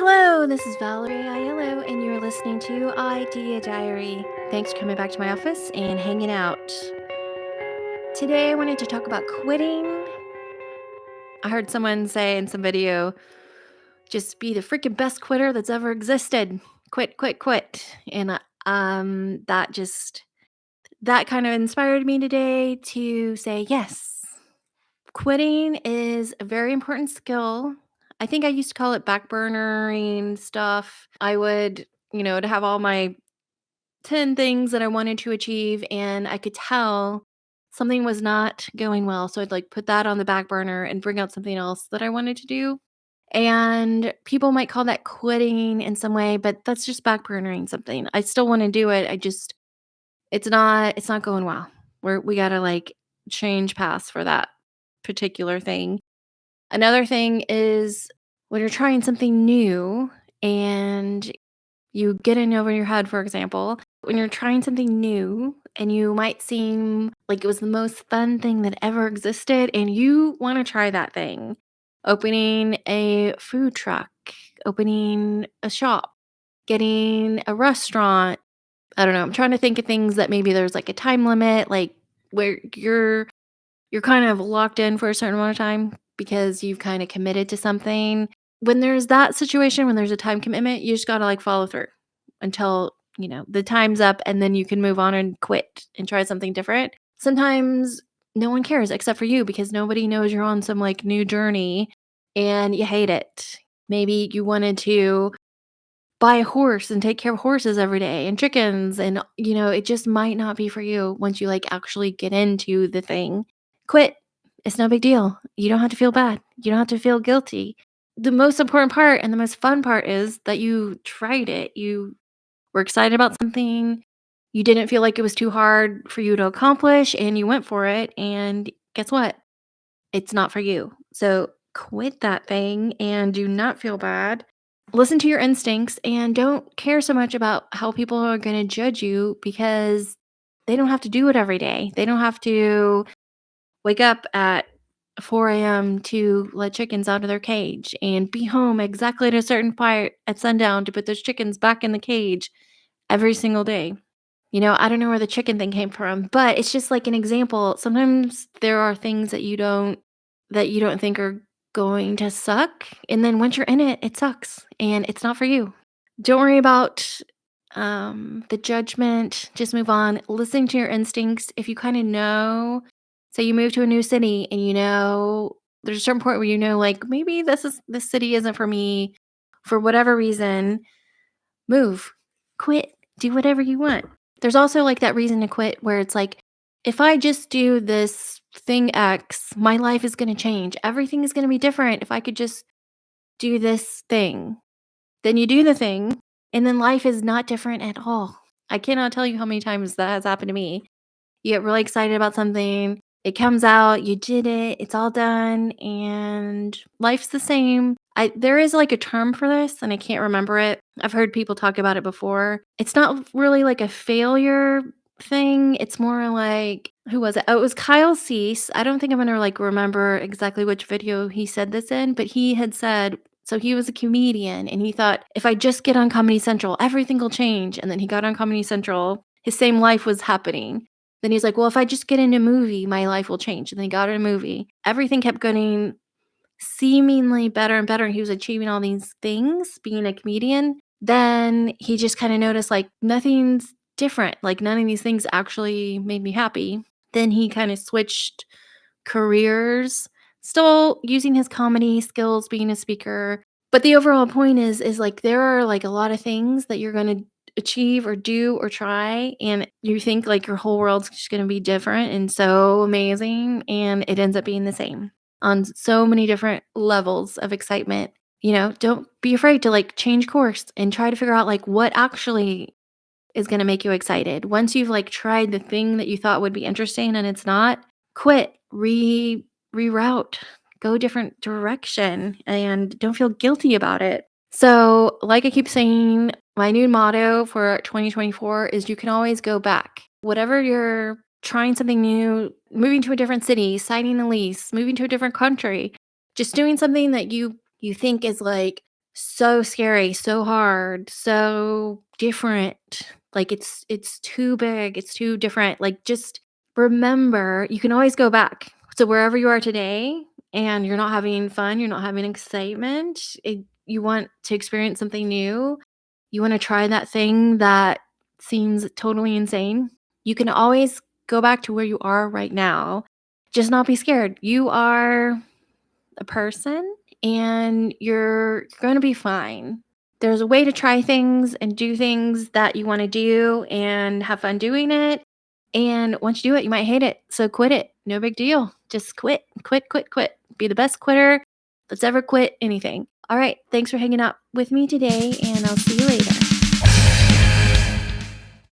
Hello, this is Valerie Aiello, and you're listening to Idea Diary. Thanks for coming back to my office and hanging out. Today, I wanted to talk about quitting. I heard someone say in some video, just be the freaking best quitter that's ever existed. Quit, quit, quit. And that kind of inspired me today to say, yes, quitting is a very important skill. I think I used to call it backburnering stuff. I would, to have all my 10 things that I wanted to achieve, and I could tell something was not going well. So I'd like put that on the back burner and bring out something else that I wanted to do. And people might call that quitting in some way, but that's just backburnering something. I still want to do it. It's not going well. We got to like change paths for that particular thing. Another thing is when you're trying something new and you get in over your head, for example, when you're trying something new and you might seem like it was the most fun thing that ever existed and you want to try that thing. Opening a food truck, opening a shop, getting a restaurant. I don't know. I'm trying to think of things that maybe there's like a time limit, like where you're kind of locked in for a certain amount of time because you've kind of committed to something. When there's that situation, when there's a time commitment, you just got to like follow through until, the time's up and then you can move on and quit and try something different. Sometimes no one cares except for you because nobody knows you're on some like new journey and you hate it. Maybe you wanted to buy a horse and take care of horses every day and chickens and it just might not be for you once you like actually get into the thing. Quit. It's no big deal. You don't have to feel bad. You don't have to feel guilty. The most important part and the most fun part is that you tried it. You were excited about something. You didn't feel like it was too hard for you to accomplish and you went for it. And guess what? It's not for you. So quit that thing and do not feel bad. Listen to your instincts and don't care so much about how people are going to judge you because they don't have to do it every day. They don't have to wake up at 4 a.m. to let chickens out of their cage and be home exactly at a certain part at sundown to put those chickens back in the cage every single day. I don't know where the chicken thing came from, but it's just like an example. Sometimes there are things that you don't think are going to suck, and then once you're in it, it sucks, and it's not for you. Don't worry about the judgment. Just move on. Listen to your instincts. If you kind of know, say you move to a new city, and there's a certain point where like maybe this city isn't for me, for whatever reason. Move, quit, do whatever you want. There's also like that reason to quit where it's like, if I just do this thing X, my life is going to change. Everything is going to be different if I could just do this thing. Then you do the thing, and then life is not different at all. I cannot tell you how many times that has happened to me. You get really excited about something, it comes out, you did it, it's all done, and life's the same. There is like a term for this, and I can't remember it. I've heard people talk about it before. It's not really like a failure thing. It's more like, who was it? Oh, it was Kyle Cease. I don't think I'm gonna like remember exactly which video he said this in, but he had said, so he was a comedian and he thought, if I just get on Comedy Central, everything will change. And then he got on Comedy Central, his same life was happening. Then he's like, well, if I just get in a movie, my life will change. And then he got in a movie. Everything kept getting seemingly better and better. He was achieving all these things, being a comedian. Then he just kind of noticed like nothing's different. Like none of these things actually made me happy. Then he kind of switched careers, still using his comedy skills, being a speaker. But the overall point is like there are like a lot of things that you're going to achieve or do or try, and you think like your whole world's just going to be different and so amazing, and it ends up being the same on so many different levels of excitement. Don't be afraid to like change course and try to figure out like what actually is going to make you excited. Once you've like tried the thing that you thought would be interesting and it's not, quit, reroute, go a different direction, and don't feel guilty about it. So, like I keep saying, my new motto for 2024 is you can always go back. Whatever you're trying something new, moving to a different city, signing a lease, moving to a different country, just doing something that you think is like So scary, so hard, so different. Like it's too big, it's too different. Like just remember, you can always go back. So wherever you are today and you're not having fun, you're not having excitement, you want to experience something new, you want to try that thing that seems totally insane, you can always go back to where you are right now. Just not be scared. You are a person and you're going to be fine. There's a way to try things and do things that you want to do and have fun doing it. And once you do it, you might hate it. So quit it. No big deal. Just quit, quit, quit, quit. Be the best quitter that's ever quit anything. All right. Thanks for hanging out with me today, and I'll see you later.